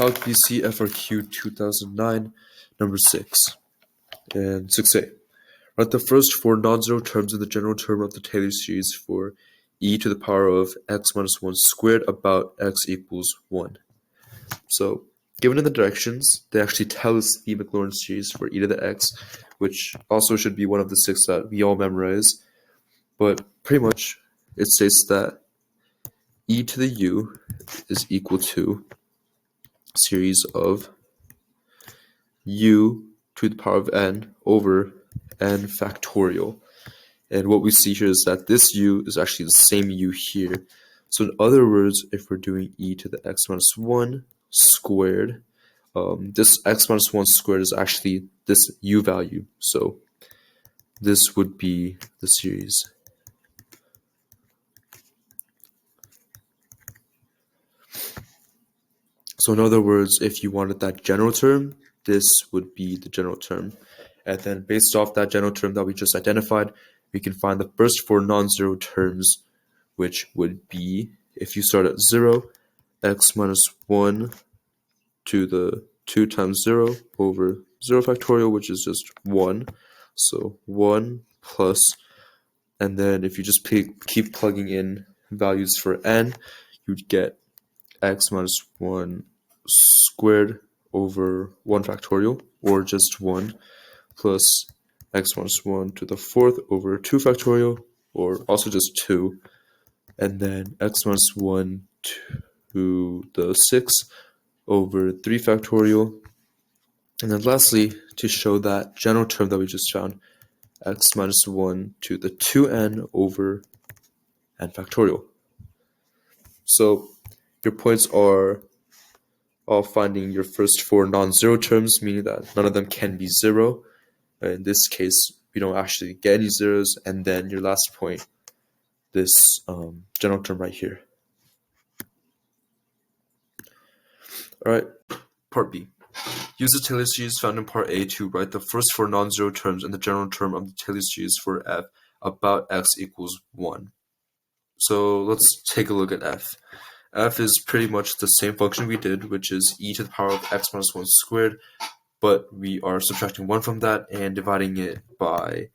Calc Bc FRQ 2009, number 6, and 6a. Write the first four non-zero terms in the general term of the Taylor series for e to the power of x minus 1 squared about x equals 1. So, given in the directions, they actually tell us the Maclaurin series for e to the x, which also should be one of the 6 that we all memorize. But pretty much, it states that e to the u is equal to series of u to the power of n over n factorial. And what we see here is that this u is actually the same u here. So in other words, if we're doing e to the x minus 1 squared, this x minus 1 squared is actually this u value. So this would be the series. So in other words, if you wanted that general term, this would be the general term. And then based off that general term that we just identified, we can find the first four non-zero terms, which would be, if you start at 0, x minus 1 to the 2 times 0 over 0 factorial, which is just 1. So 1 plus, and then if you just keep plugging in values for n, you'd get x minus 1 squared over 1 factorial, or just 1, plus x minus 1 to the 4th over 2 factorial, or also just 2, and then x minus 1 to the 6th over 3 factorial, and then lastly, to show that general term that we just found, x minus 1 to the 2n over n factorial. So your points are all finding your first four non-zero terms, meaning that none of them can be 0. In this case, we don't actually get any zeros. And then your last point, this general term right here. All right, part B. Use the Taylor series found in part A to write the first four non-zero terms in the general term of the Taylor series for f about x equals 1. So let's take a look at f. F is pretty much the same function we did, which is e to the power of x minus 1 squared, but we are subtracting 1 from that and dividing it by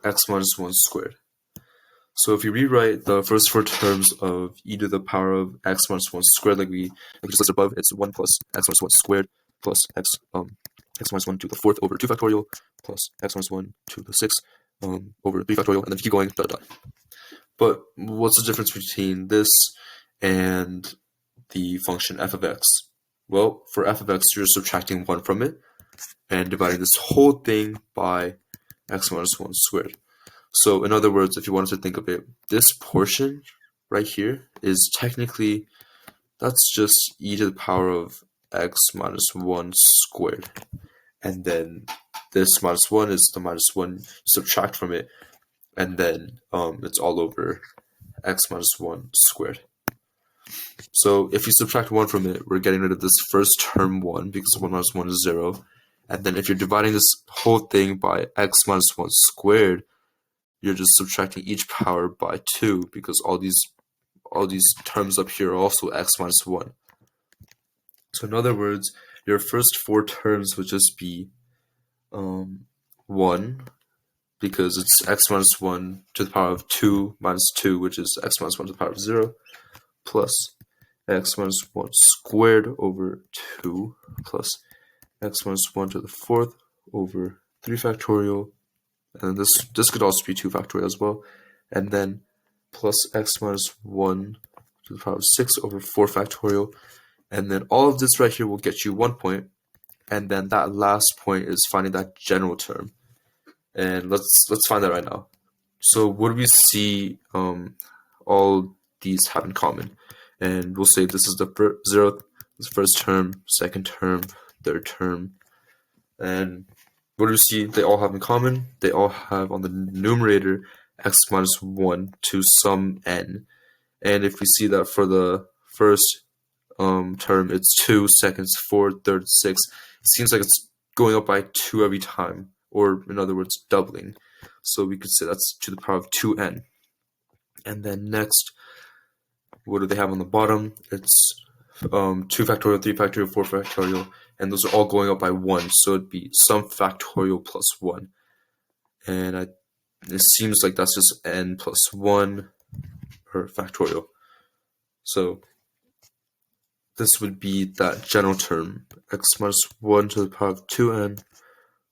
x minus 1 squared. So if you rewrite the first four terms of e to the power of x minus 1 squared like we just listed above, it's 1 plus x minus 1 squared plus x minus 1 to the 4th over 2 factorial plus x minus 1 to the 6th over 3 factorial, and then keep going, dot dot. But what's the difference between this and the function f of x? Well, for f of x, you're subtracting 1 from it and dividing this whole thing by x minus 1 squared. So in other words, if you wanted to think of it, this portion right here is technically, that's just e to the power of x minus 1 squared. And then this minus 1 is the minus 1, subtract from it, and then it's all over x minus 1 squared. So if you subtract 1 from it, we're getting rid of this first term 1, because 1 minus 1 is 0. And then if you're dividing this whole thing by x minus 1 squared, you're just subtracting each power by 2, because all these terms up here are also x minus 1. So in other words, your first four terms would just be 1, because it's x minus 1 to the power of 2 minus 2, which is x minus 1 to the power of 0, plus x minus 1 squared over 2, plus x minus 1 to the 4th over 3 factorial, and this could also be 2 factorial as well, and then plus x minus 1 to the power of 6 over 4 factorial, and then all of this right here will get you 1 point, and then that last point is finding that general term. And let's find that right now. So what do we see all these have in common? And we'll say this is the first term, second term, third term. And what do we see they all have in common? They all have on the numerator x minus 1 to some n. And if we see that for the first term, it's 2, seconds, 4, third, 6. It seems like it's going up by 2 every time, or in other words, doubling. So we could say that's to the power of 2n. And then next, what do they have on the bottom? It's 2 factorial, 3 factorial, 4 factorial, and those are all going up by 1, so it'd be some factorial plus 1. And it seems like that's just n plus 1 or factorial. So this would be that general term, x minus 1 to the power of 2n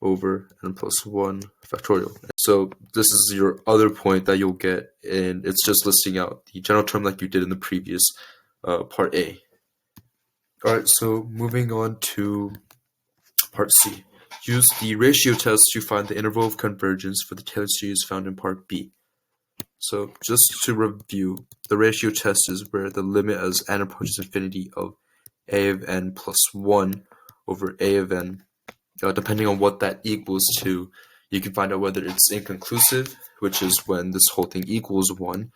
over n plus 1 factorial. So this is your other point that you'll get, and it's just listing out the general term like you did in the previous part A. Alright, so moving on to part C. Use the ratio test to find the interval of convergence for the Taylor series found in part B. So just to review, the ratio test is where the limit as n approaches infinity of a of n plus 1 over a of n, depending on what that equals to, you can find out whether it's inconclusive, which is when this whole thing equals 1,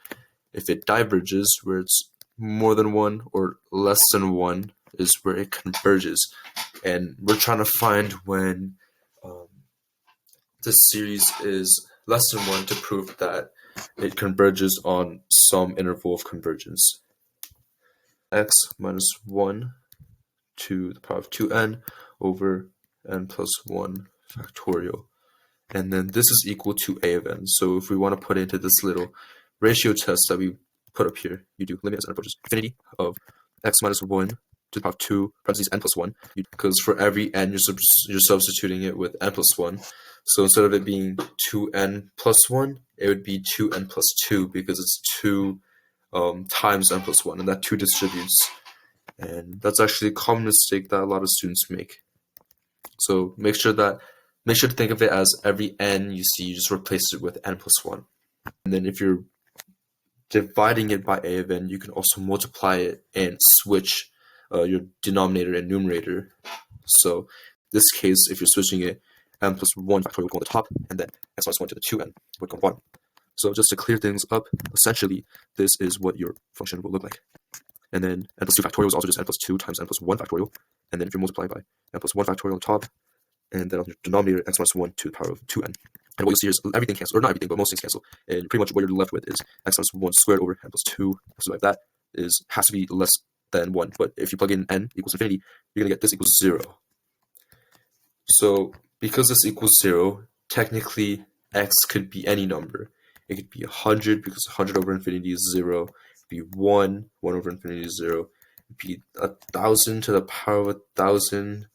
if it diverges, where it's more than 1, or less than 1 is where it converges. And we're trying to find when this series is less than 1 to prove that it converges on some interval of convergence. X minus 1 to the power of 2n over n plus 1 factorial. And then this is equal to a of n. So if we want to put into this little ratio test that we put up here, you do limit as n approaches infinity of x minus 1 to the power of 2 parentheses n plus 1, because for every n you're substituting it with n plus 1. So instead of it being 2n plus 1, it would be 2n plus 2, because it's 2 times n plus 1, and that 2 distributes. And that's actually a common mistake that a lot of students make. So make sure to think of it as every n you see, you just replace it with n plus 1. And then if you're dividing it by a of n, you can also multiply it and switch your denominator and numerator. So in this case, if you're switching it, n plus 1 factorial would go on the top, and then x minus 1 to the 2n would go on the bottom. So just to clear things up, essentially, this is what your function will look like. And then n plus 2 factorial is also just n plus 2 times n plus 1 factorial. And then if you're multiplying by n plus 1 factorial on top, and then on your denominator, x minus 1 to the power of 2n. And what you'll see is everything cancels, or not everything, but most things cancel. And pretty much what you're left with is x minus 1 squared over n plus 2. So like that has to be less than 1. But if you plug in n equals infinity, you're going to get this equals 0. So because this equals 0, technically x could be any number. It could be 100, because 100 over infinity is 0. It could be 1 over infinity is 0. It could be 1,000 to the power of 1,000.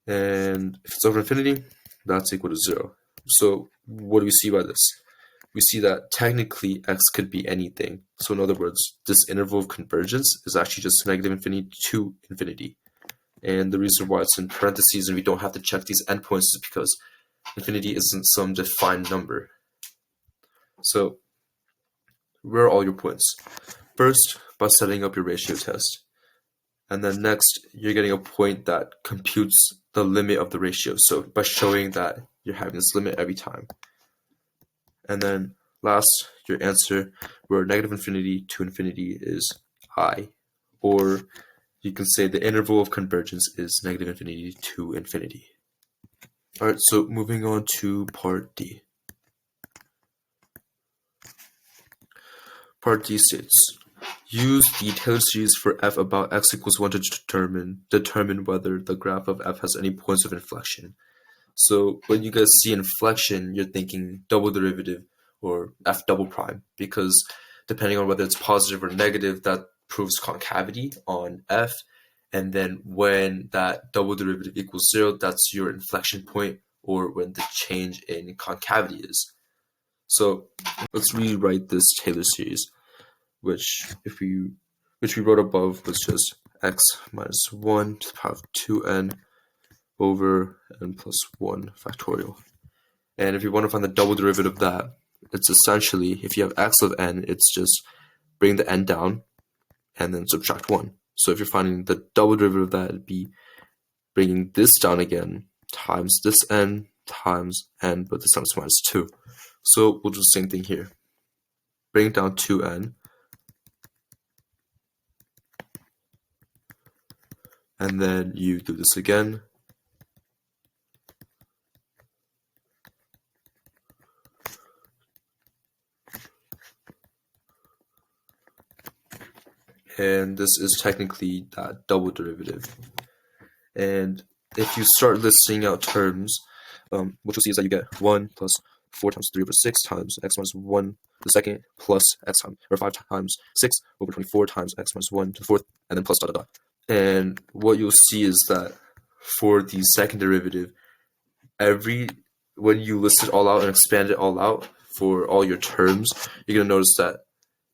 And if it's over infinity, that's equal to 0. So what do we see by this? We see that technically x could be anything. So in other words, this interval of convergence is actually just negative infinity to infinity. And the reason why it's in parentheses and we don't have to check these endpoints is because infinity isn't some defined number. So where are all your points? First, by setting up your ratio test. And then next, you're getting a point that computes the limit of the ratio. So by showing that you're having this limit every time. And then last, your answer, where negative infinity to infinity is I. Or you can say the interval of convergence is negative infinity to infinity. Alright, so moving on to part D. Part D states, use the Taylor series for f about x equals 1 to determine whether the graph of f has any points of inflection. So when you guys see inflection, you're thinking double derivative or f double prime, because depending on whether it's positive or negative, that proves concavity on f. And then when that double derivative equals 0, that's your inflection point, or when the change in concavity is. So let's rewrite this Taylor series, which we wrote above was just x minus 1 to the power of 2n over n plus 1 factorial. And if you want to find the double derivative of that, it's essentially, if you have x of n, it's just bring the n down and then subtract 1. So if you're finding the double derivative of that, it'd be bringing this down again times this n times n, but this time it's minus 2. So we'll do the same thing here. Bring down 2n, and then you do this again. and this is technically that double derivative. And if you start listing out terms, what you'll see is that you get 1 plus 4 times 3 over 6 times x minus 1 the second plus x times, or 5 times 6 over 24 times x minus 1 to the fourth, and then plus dot dot dot. And what you'll see is that for the second derivative, when you list it all out and expand it all out for all your terms, you're going to notice that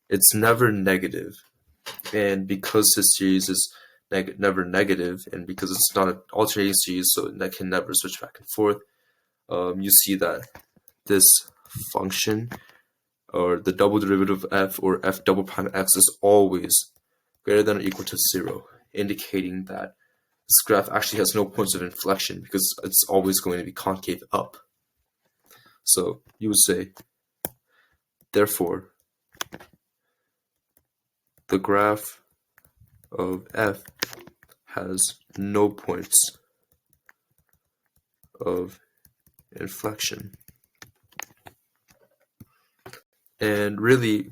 it's never negative. And because this series is never negative, and because it's not an alternating series, so that can never switch back and forth, you see that this function, or the double derivative of f, or f double prime x, is always greater than or equal to 0, indicating that this graph actually has no points of inflection because it's always going to be concave up. So you would say, therefore, the graph of f has no points of inflection. And really,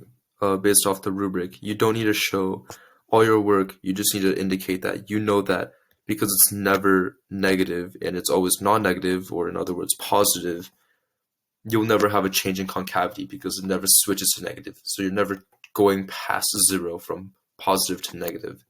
based off the rubric, you don't need to show all your work. You just need to indicate that you know that because it's never negative and it's always non-negative, or in other words positive, you'll never have a change in concavity because it never switches to negative. So you're never going past 0 from positive to negative.